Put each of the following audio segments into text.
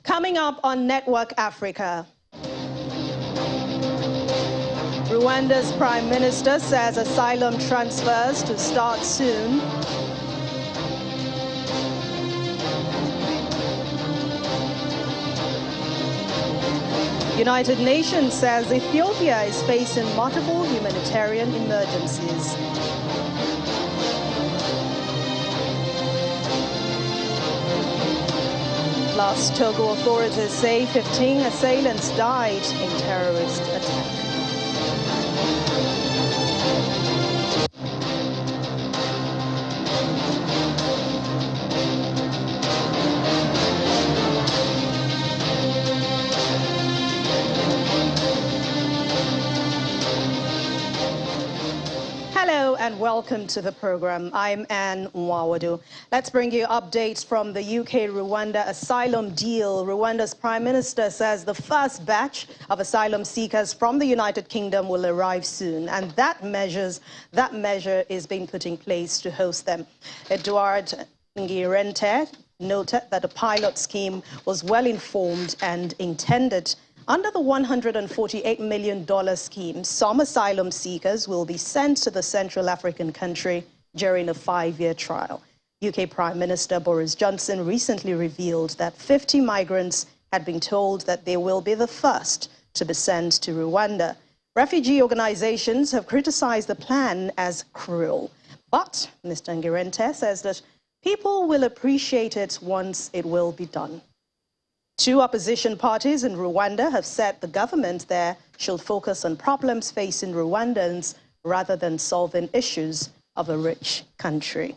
Coming up on Network Africa, Rwanda's Prime Minister says asylum transfers to start soon. United Nations says Ethiopia is facing multiple humanitarian emergencies. Plus, Togo authorities say 15 assailants died in terrorist attack. Hello and welcome to the program. I'm Anne Nwawadu. Let's bring you updates from the UK-Rwanda Asylum deal. Rwanda's Prime Minister says the first batch of asylum seekers from the United Kingdom will arrive soon, and that measure is being put in place to host them. Edouard Ngirente noted that the pilot scheme was well informed and intended. Under the $148 million scheme, some asylum seekers will be sent to the Central African country during a 5-year trial. UK Prime Minister Boris Johnson recently revealed that 50 migrants had been told that they will be the first to be sent to Rwanda. Refugee organizations have criticized the plan as cruel. But Mr. Ngirente says that people will appreciate it once it will be done. Two opposition parties in Rwanda have said the government there should focus on problems facing Rwandans rather than solving issues of a rich country.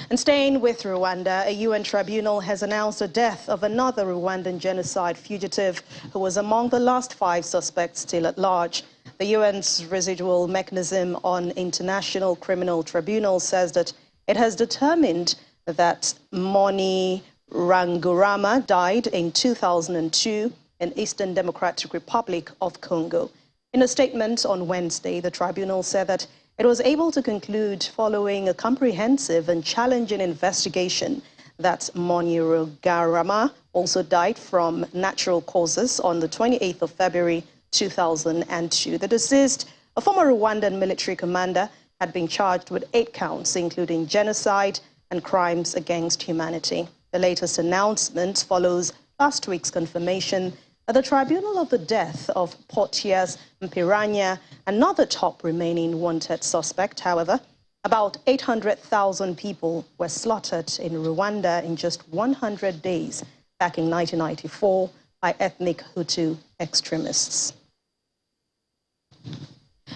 And staying with Rwanda, a UN tribunal has announced the death of another Rwandan genocide fugitive who was among the last 5 suspects still at large. The UN's residual mechanism on international criminal tribunal says that it has determined that Moni Rangurama died in 2002 in Eastern Democratic Republic of Congo. In a statement on Wednesday, the tribunal said that it was able to conclude, following a comprehensive and challenging investigation, that Moni Rangurama also died from natural causes on the 28th of February 2002. The deceased, a former Rwandan military commander, had been charged with 8 counts, including genocide and crimes against humanity. The latest announcement follows last week's confirmation that the tribunal of the death of Portias Mpiranya, another top remaining wanted suspect. However, about 800,000 people were slaughtered in Rwanda in just 100 days back in 1994 by ethnic Hutu extremists.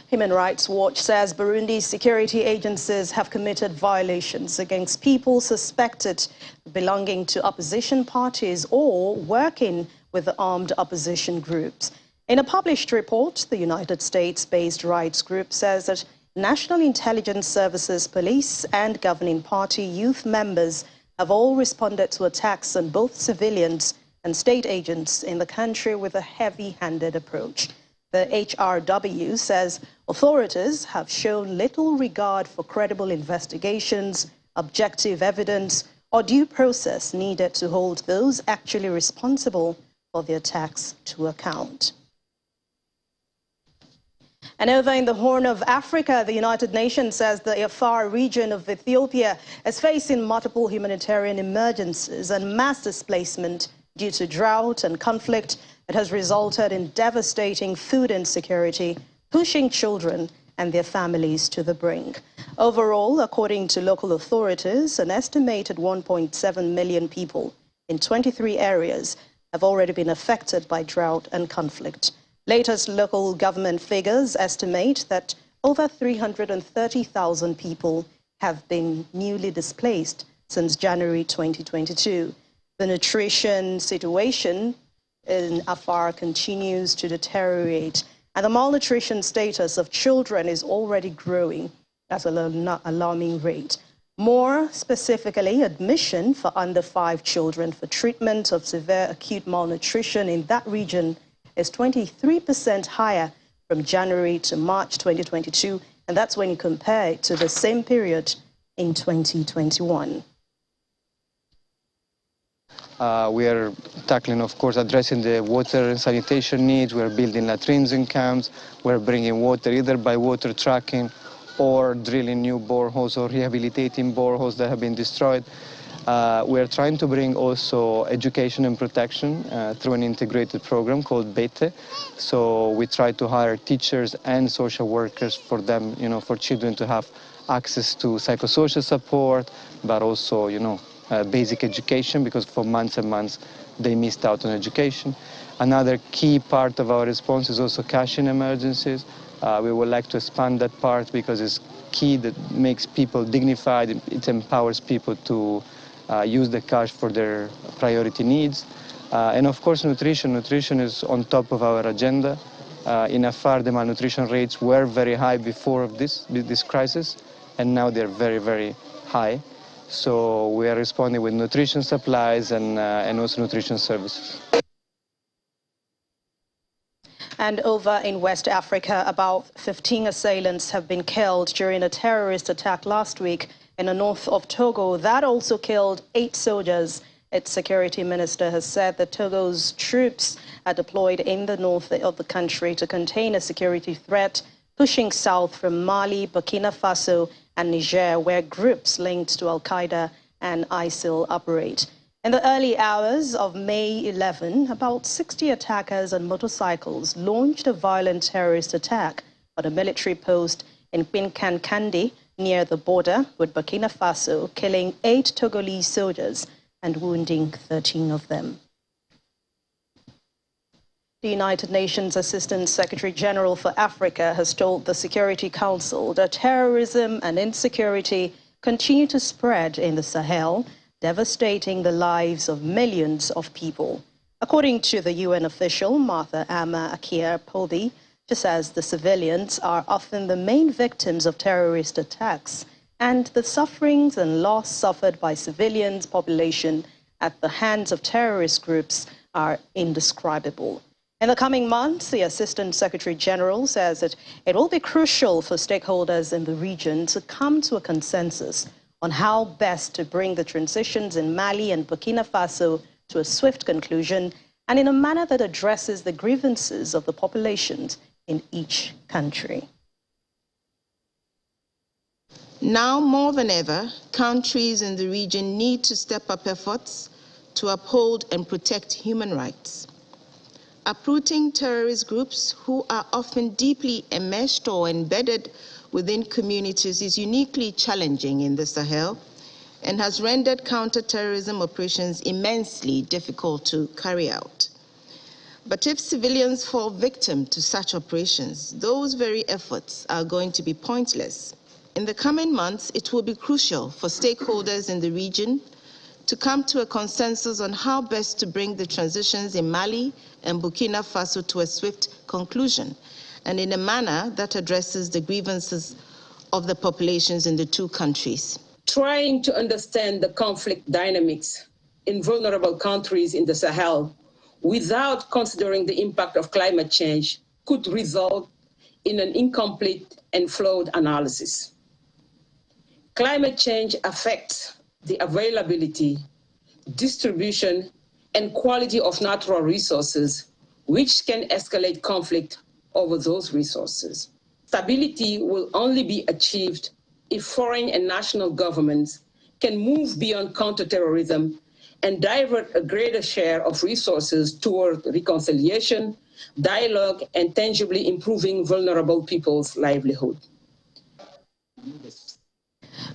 Human Rights Watch says Burundi's security agencies have committed violations against people suspected belonging to opposition parties or working with the armed opposition groups. In a published report, the United States-based rights group says that National Intelligence Services, police, and governing party youth members have all responded to attacks on both civilians and state agents in the country with a heavy-handed approach. The HRW says authorities have shown little regard for credible investigations, objective evidence, or due process needed to hold those actually responsible for the attacks to account. And over in the Horn of Africa, the United Nations says the Afar region of Ethiopia is facing multiple humanitarian emergencies and mass displacement due to drought and conflict. It has resulted in devastating food insecurity, pushing children and their families to the brink. Overall, according to local authorities, an estimated 1.7 million people in 23 areas have already been affected by drought and conflict. Latest local government figures estimate that over 330,000 people have been newly displaced since January 2022. The nutrition situation in Afar continues to deteriorate, and the malnutrition status of children is already growing at an alarming rate. More specifically, admission for under 5 children for treatment of severe acute malnutrition in that region is 23% higher from January to March 2022, and that's when you compare it to the same period in 2021. We are tackling, of course, addressing the water and sanitation needs. We're building latrines in camps. We're bringing water either by water trucking or drilling new boreholes or rehabilitating boreholes that have been destroyed. We're trying to bring also education and protection through an integrated program called BETE. So we try to hire teachers and social workers for them, for children to have access to psychosocial support, but also, basic education, because for months and months they missed out on education. Another key part of our response is also cash in emergencies. We would like to expand that part because it's key, that makes people dignified. It empowers people to use the cash for their priority needs. And of course, nutrition. Nutrition is on top of our agenda. In Afar, the malnutrition rates were very high before this crisis, and now they're very, very high. So we are responding with nutrition supplies and also nutrition services. And over in West Africa, about 15 assailants have been killed during a terrorist attack last week in the north of Togo. That also killed 8 soldiers. Its security minister has said that Togo's troops are deployed in the north of the country to contain a security threat pushing south from Mali, Burkina Faso, and Niger, where groups linked to Al-Qaeda and ISIL operate. In the early hours of May 11, about 60 attackers on motorcycles launched a violent terrorist attack on a military post in Pinkankandi near the border with Burkina Faso, killing 8 Togolese soldiers and wounding 13 of them. The United Nations Assistant Secretary General for Africa has told the Security Council that terrorism and insecurity continue to spread in the Sahel, devastating the lives of millions of people. According to the UN official, Martha Ama Akia Podi, she says the civilians are often the main victims of terrorist attacks, and the sufferings and loss suffered by civilians' population at the hands of terrorist groups are indescribable. In the coming months, the Assistant Secretary General says that it will be crucial for stakeholders in the region to come to a consensus on how best to bring the transitions in Mali and Burkina Faso to a swift conclusion, and in a manner that addresses the grievances of the populations in each country. Now more than ever, countries in the region need to step up efforts to uphold and protect human rights. Uprooting terrorist groups who are often deeply enmeshed or embedded within communities is uniquely challenging in the Sahel and has rendered counter-terrorism operations immensely difficult to carry out. But if civilians fall victim to such operations, those very efforts are going to be pointless. In the coming months, it will be crucial for stakeholders in the region to come to a consensus on how best to bring the transitions in Mali and Burkina Faso to a swift conclusion, and in a manner that addresses the grievances of the populations in the two countries. Trying to understand the conflict dynamics in vulnerable countries in the Sahel without considering the impact of climate change could result in an incomplete and flawed analysis. Climate change affects the availability, distribution, and quality of natural resources, which can escalate conflict over those resources. Stability will only be achieved if foreign and national governments can move beyond counterterrorism and divert a greater share of resources toward reconciliation, dialogue, and tangibly improving vulnerable people's livelihood.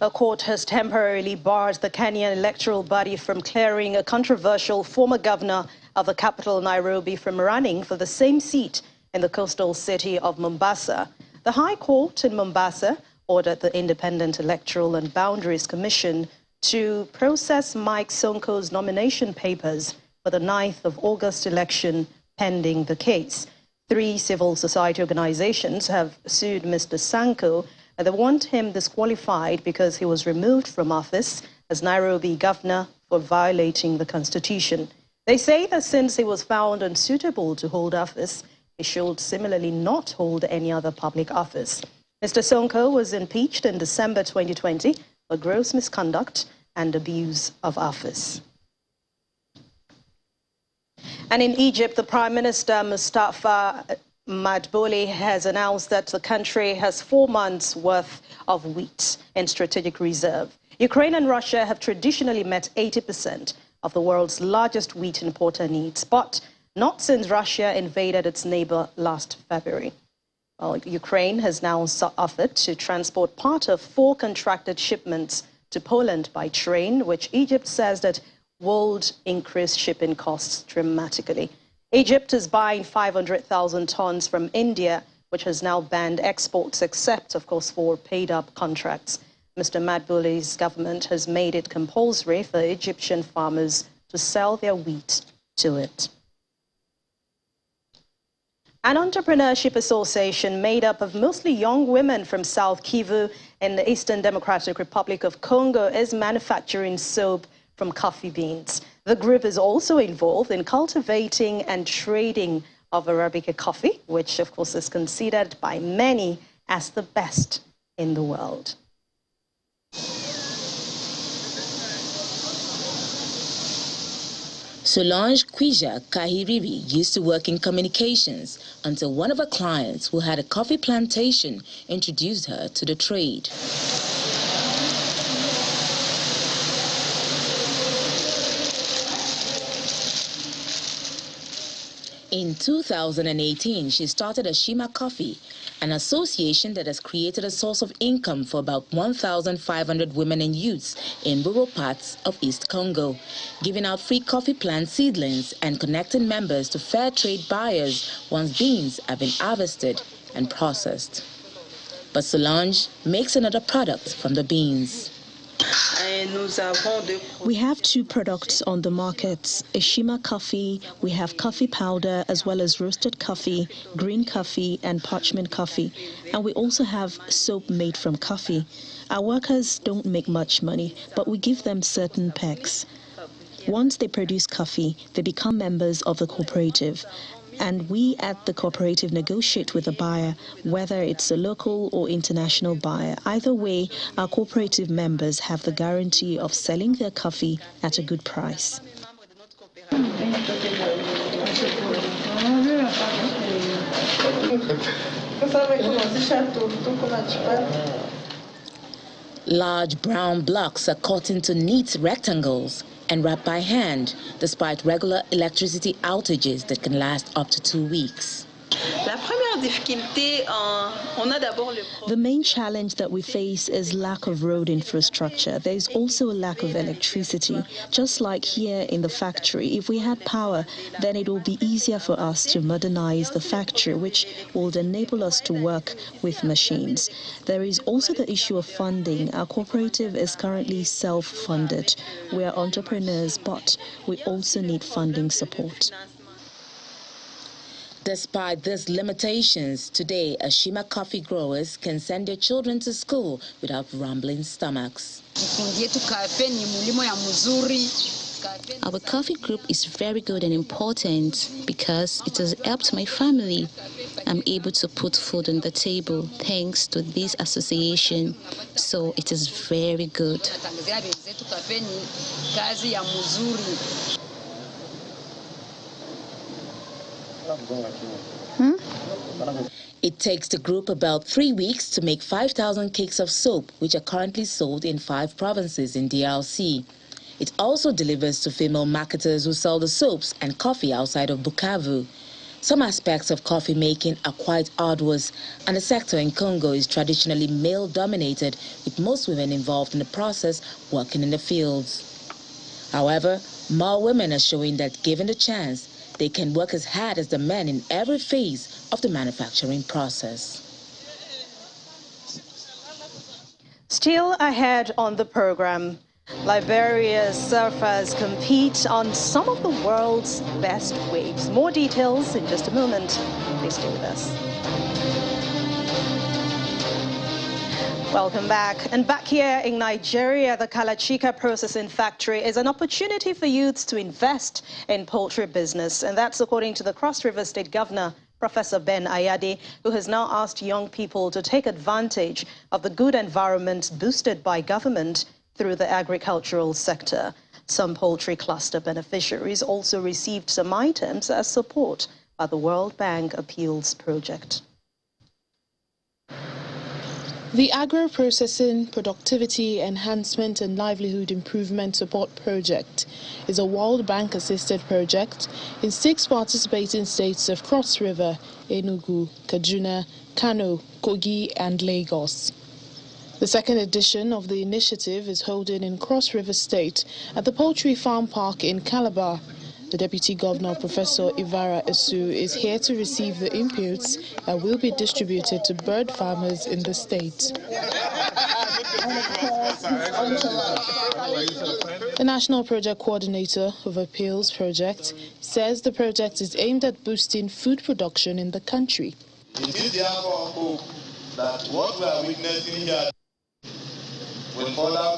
A court has temporarily barred the Kenyan electoral body from clearing a controversial former governor of the capital, Nairobi, from running for the same seat in the coastal city of Mombasa. The High Court in Mombasa ordered the Independent Electoral and Boundaries Commission to process Mike Sonko's nomination papers for the 9th of August election pending the case. 3 civil society organizations have sued Mr. Sonko. They want him disqualified because he was removed from office as Nairobi governor for violating the constitution. They say that since he was found unsuitable to hold office, he should similarly not hold any other public office. Mr. Sonko was impeached in December 2020 for gross misconduct and abuse of office. And in Egypt, the Prime Minister Mustafa Madbouli has announced that the country has 4 months' worth of wheat in strategic reserve. Ukraine and Russia have traditionally met 80% of the world's largest wheat importer needs, but not since Russia invaded its neighbor last February. Well, Ukraine has now offered to transport part of 4 contracted shipments to Poland by train, which Egypt says that would increase shipping costs dramatically. Egypt is buying 500,000 tons from India, which has now banned exports, except, of course, for paid-up contracts. Mr. Madbouli's government has made it compulsory for Egyptian farmers to sell their wheat to it. An entrepreneurship association made up of mostly young women from South Kivu in the Eastern Democratic Republic of Congo is manufacturing soap from coffee beans. The group is also involved in cultivating and trading of Arabica coffee, which of course is considered by many as the best in the world. Solange Kwija Kahiriri used to work in communications until one of her clients who had a coffee plantation introduced her to the trade. In 2018, she started Ashima Coffee, an association that has created a source of income for about 1,500 women and youths in rural parts of East Congo, giving out free coffee plant seedlings and connecting members to fair trade buyers once beans have been harvested and processed. But Solange makes another product from the beans. We have 2 products on the market, Ashima coffee, we have coffee powder as well as roasted coffee, green coffee and parchment coffee. And we also have soap made from coffee. Our workers don't make much money, but we give them certain perks. Once they produce coffee, they become members of the cooperative. And we at the cooperative negotiate with the buyer, whether it's a local or international buyer. Either way, our cooperative members have the guarantee of selling their coffee at a good price. Large brown blocks are cut into neat rectangles and wrapped by hand, despite regular electricity outages that can last up to 2 weeks. The main challenge that we face is lack of road infrastructure. There is also a lack of electricity. Just like here in the factory, if we had power, then it will be easier for us to modernize the factory, which will enable us to work with machines. There is also the issue of funding. Our cooperative is currently self-funded. We are entrepreneurs, but we also need funding support. Despite these limitations, today Ashima coffee growers can send their children to school without rumbling stomachs. Our coffee group is very good and important because it has helped my family. I'm able to put food on the table thanks to this association, so it is very good. It takes the group about 3 weeks to make 5,000 cakes of soap, which are currently sold in 5 provinces in DRC. It also delivers to female marketers who sell the soaps and coffee outside of Bukavu. Some aspects of coffee making are quite arduous, and the sector in Congo is traditionally male-dominated, with most women involved in the process working in the fields. However, more women are showing that given the chance, they can work as hard as the men in every phase of the manufacturing process. Still ahead on the program, Liberia's surfers compete on some of the world's best waves. More details in just a moment. Please stay with us. Welcome back. And back here in Nigeria, the Kalachika processing factory is an opportunity for youths to invest in poultry business. And that's according to the Cross River State Governor, Professor Ben Ayade, who has now asked young people to take advantage of the good environment boosted by government through the agricultural sector. Some poultry cluster beneficiaries also received some items as support by the World Bank Appeals Project. The Agro-Processing, Productivity Enhancement and Livelihood Improvement Support Project is a World Bank-assisted project in 6 participating states of Cross River, Enugu, Kaduna, Kano, Kogi and Lagos. The second edition of the initiative is holding in Cross River State at the Poultry Farm Park in Calabar. The Deputy Governor, Professor Ivara Esu, is here to receive the inputs that will be distributed to bird farmers in the state. The National Project Coordinator of Appeals Project says the project is aimed at boosting food production in the country. It is therefore hope that what we are witnessing here will further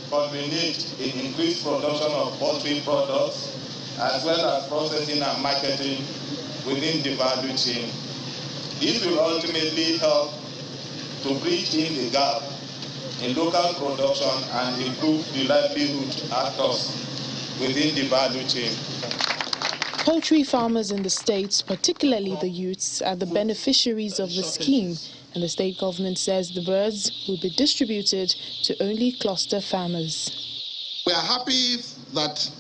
culminate in increased production of poultry products, as well as processing and marketing within the value chain. This will ultimately help to bridge in the gap in local production and improve the livelihood actors within the value chain. Poultry farmers in the states, particularly the youths, are the beneficiaries of the scheme, and the state government says the birds will be distributed to only cluster farmers. We are happy that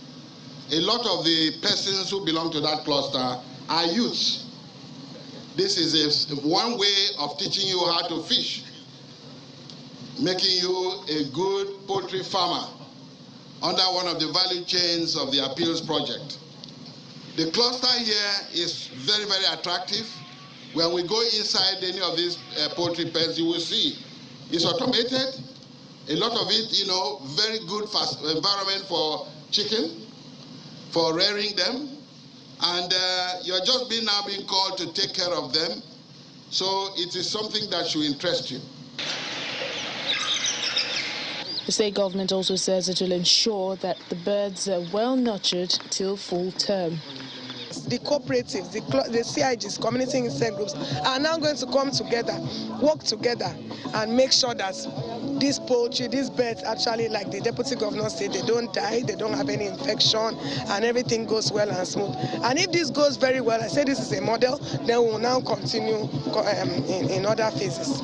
a lot of the persons who belong to that cluster are youths. This is one way of teaching you how to fish, making you a good poultry farmer under one of the value chains of the Appeals Project. The cluster here is very, very attractive. When we go inside any of these poultry pens, you will see it's automated. A lot of it, very good environment for chicken, for rearing them, and you're just now being called to take care of them. So it is something that should interest you. The state government also says it will ensure that the birds are well nurtured till full term. The cooperatives, the CIGs, community insect groups, are now going to come together, work together, and make sure that these poultry, these birds actually, like the Deputy Governor said, they don't die, they don't have any infection, and everything goes well and smooth. And if this goes very well, I say this is a model, then we will now continue in other phases.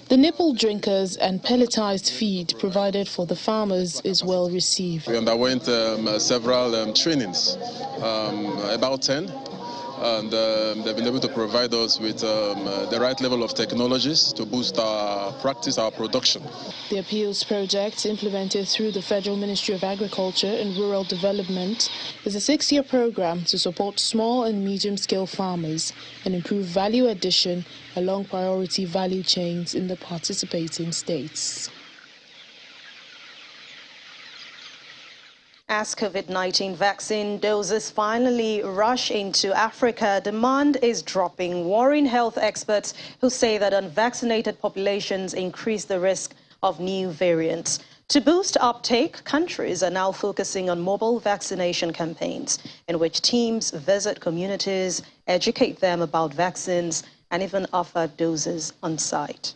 The nipple drinkers and pelletized feed provided for the farmers is well received. We underwent several trainings, about 10, and they've been able to provide us with the right level of technologies to boost our practice, our production. The Appeals Project, implemented through the Federal Ministry of Agriculture and Rural Development, is a 6-year program to support small and medium-scale farmers and improve value addition along priority value chains in the participating states. As COVID-19 vaccine doses finally rush into Africa, demand is dropping, worrying health experts who say that unvaccinated populations increase the risk of new variants. To boost uptake, countries are now focusing on mobile vaccination campaigns in which teams visit communities, educate them about vaccines, and even offer doses on site.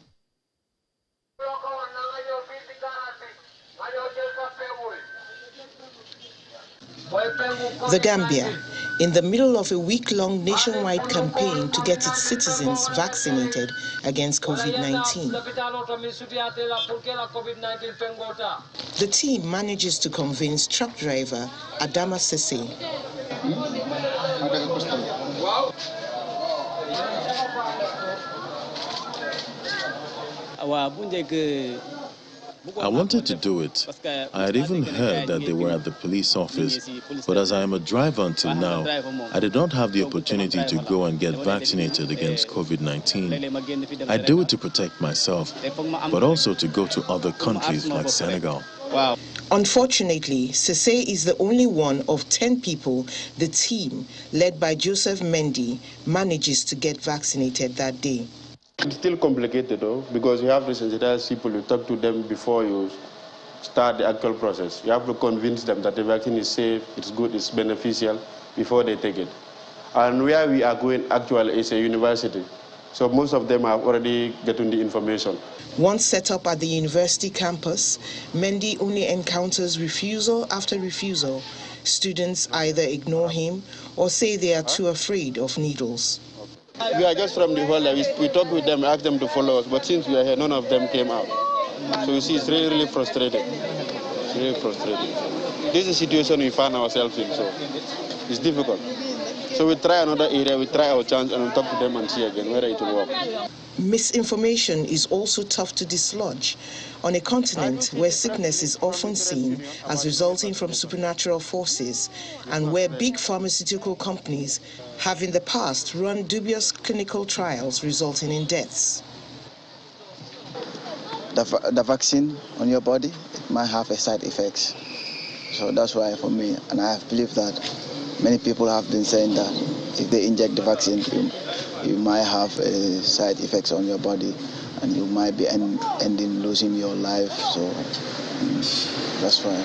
The Gambia, in the middle of a week-long nationwide campaign to get its citizens vaccinated against COVID-19. The team manages to convince truck driver Adama Sese. I wanted to do it. I had even heard that they were at the police office, but as I am a driver until now, I did not have the opportunity to go and get vaccinated against COVID-19. I do it to protect myself, but also to go to other countries like Senegal. Unfortunately, Sese is the only one of 10 people the team, led by Joseph Mendy, manages to get vaccinated that day. It's still complicated though, because you have to sensitize people, you talk to them before you start the actual process. You have to convince them that the vaccine is safe, it's good, it's beneficial before they take it. And where we are going actually is a university. So most of them are already getting the information. Once set up at the university campus, Mendy only encounters refusal after refusal. Students either ignore him or say they are too afraid of needles. We are just from the hall. We talk with them, ask them to follow us, but since we are here, none of them came out. So you see, it's really, really frustrating. It's really frustrating. This is a situation we find ourselves in, so it's difficult. So we try another area, we try our chance, and we talk to them and see again whether it will work. Misinformation is also tough to dislodge on a continent where sickness is often seen as resulting from supernatural forces and where big pharmaceutical companies have in the past run dubious clinical trials resulting in deaths. The vaccine on your body, it might have a side effects. So that's why for me, and I believe that many people have been saying that if they inject the vaccine, you might have side effects on your body and you might be ending losing your life. So that's why.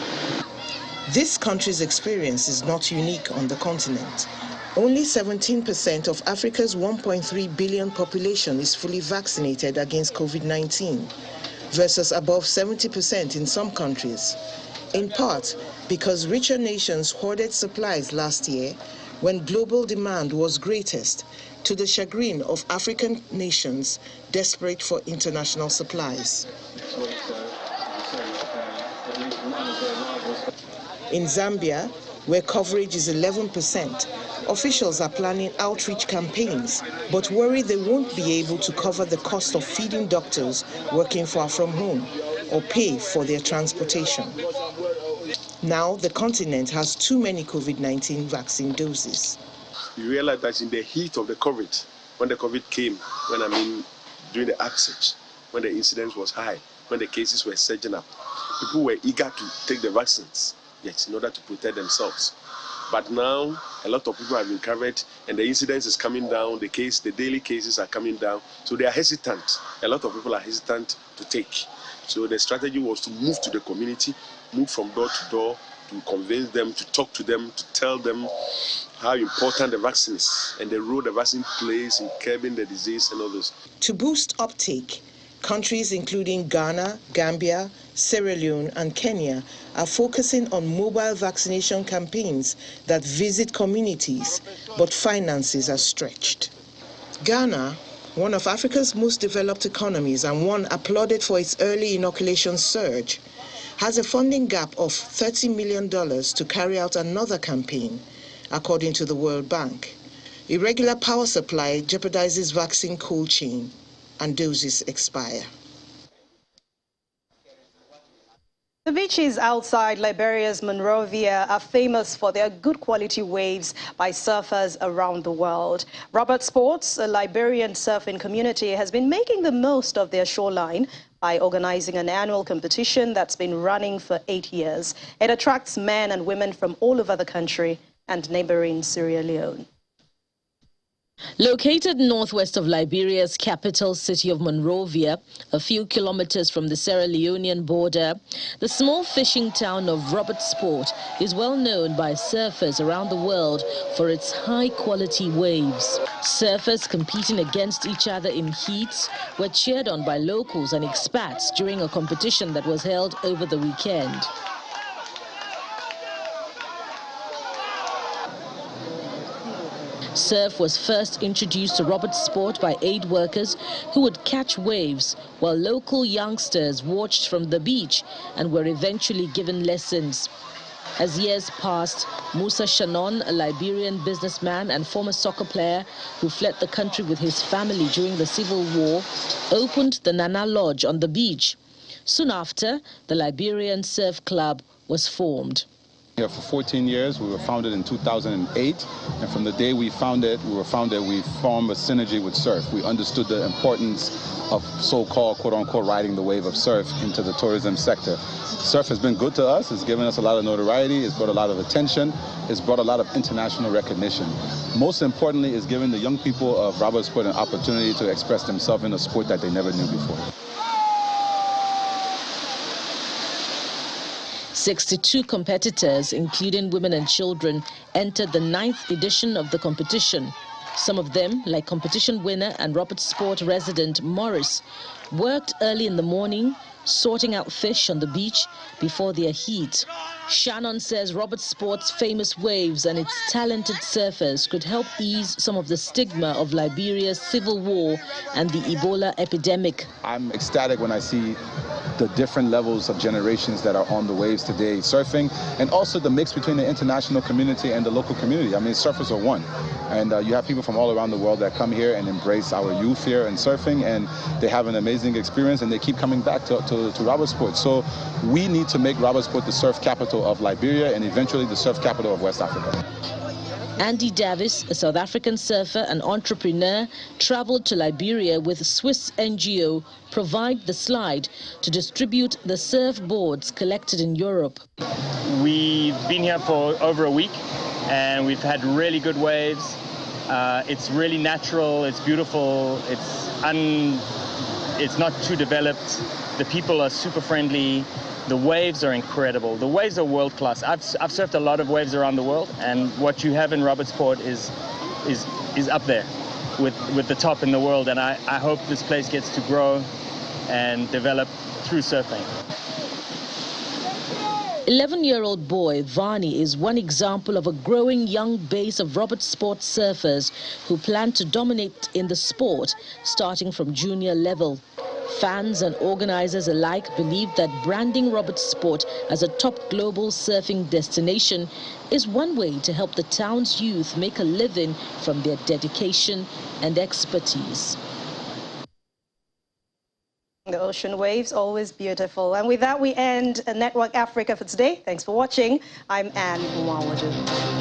This country's experience is not unique on the continent. Only 17% of Africa's 1.3 billion population is fully vaccinated against COVID-19, versus above 70% in some countries, in part because richer nations hoarded supplies last year when global demand was greatest, to the chagrin of African nations desperate for international supplies. In Zambia, where coverage is 11%, officials are planning outreach campaigns, but worry they won't be able to cover the cost of feeding doctors working far from home or pay for their transportation. Now, the continent has too many COVID-19 vaccine doses. You realize that in the heat of the COVID, when the COVID came, during the upsurge, when the incidence was high, when the cases were surging up, people were eager to take the vaccines, yes, in order to protect themselves. But now, a lot of people have been covered, and the incidence is coming down, the daily cases are coming down, so they are hesitant. A lot of people are hesitant to take. So the strategy was to move to the community, move from door to door, to convince them, to talk to them, to tell them how important the vaccine is and the role the vaccine plays in curbing the disease and others. To boost uptake, countries including Ghana, Gambia, Sierra Leone, and Kenya are focusing on mobile vaccination campaigns that visit communities, but finances are stretched. Ghana, one of Africa's most developed economies and one applauded for its early inoculation surge, has a funding gap of $30 million to carry out another campaign, according to the World Bank. Irregular power supply jeopardizes vaccine cold chain and doses expire. The beaches outside Liberia's Monrovia are famous for their good quality waves by surfers around the world. Robert Sports, a Liberian surfing community, has been making the most of their shoreline by organizing an annual competition that's been running for 8 years. It attracts men and women from all over the country and neighboring Sierra Leone. Located northwest of Liberia's capital city of Monrovia, a few kilometers from the Sierra Leonean border, the small fishing town of Robert Sport is well known by surfers around the world for its high-quality waves. Surfers competing against each other in heats were cheered on by locals and expats during a competition that was held over the weekend. Surf was first introduced to Robert Sport by aid workers who would catch waves, while local youngsters watched from the beach and were eventually given lessons. As years passed, Musa Shannon, a Liberian businessman and former soccer player who fled the country with his family during the Civil War, opened the Nana Lodge on the beach. Soon after, the Liberian Surf Club was formed. Here for 14 years. We were founded in 2008, and from the day we formed, we formed a synergy with surf. We understood the importance of so-called, quote-unquote, riding the wave of surf into the tourism sector. Surf has been good to us. It's given us a lot of notoriety. It's brought a lot of attention. It's brought a lot of international recognition. Most importantly, it's given the young people of Robert Sport an opportunity to express themselves in a sport that they never knew before. 62 competitors, including women and children, entered the 9th edition of the competition. Some of them, like competition winner and Robert Sport resident Morris, worked early in the morning, sorting out fish on the beach before their heat. Shannon says Robert Sport's famous waves and its talented surfers could help ease some of the stigma of Liberia's civil war and the Ebola epidemic. I'm ecstatic when I see the different levels of generations that are on the waves today surfing, and also the mix between the international community and the local community. I mean, surfers are one. And you have people from all around the world that come here and embrace our youth here in surfing, and they have an amazing experience, and they keep coming back to Robert Sport. So we need to make Robert Sport the surf capital of Liberia and eventually the surf capital of West Africa. Andy Davis, a South African surfer and entrepreneur, traveled to Liberia with Swiss NGO Provide the Slide to distribute the surfboards collected in Europe. We've been here for over a week and we've had really good waves. It's really natural, it's beautiful, it's not too developed. The people are super friendly. The waves are incredible. The waves are world class. I've surfed a lot of waves around the world, and what you have in Robert Sport is up there with the top in the world. And I hope this place gets to grow and develop through surfing. 11-year-old boy Vani is one example of a growing young base of Robert Sport surfers who plan to dominate in the sport starting from junior level. Fans and organizers alike believe that branding Robert Sport as a top global surfing destination is one way to help the town's youth make a living from their dedication and expertise. The ocean waves, always beautiful. And with that, we end Network Africa for today. Thanks for watching. I'm Anne Mwawadu.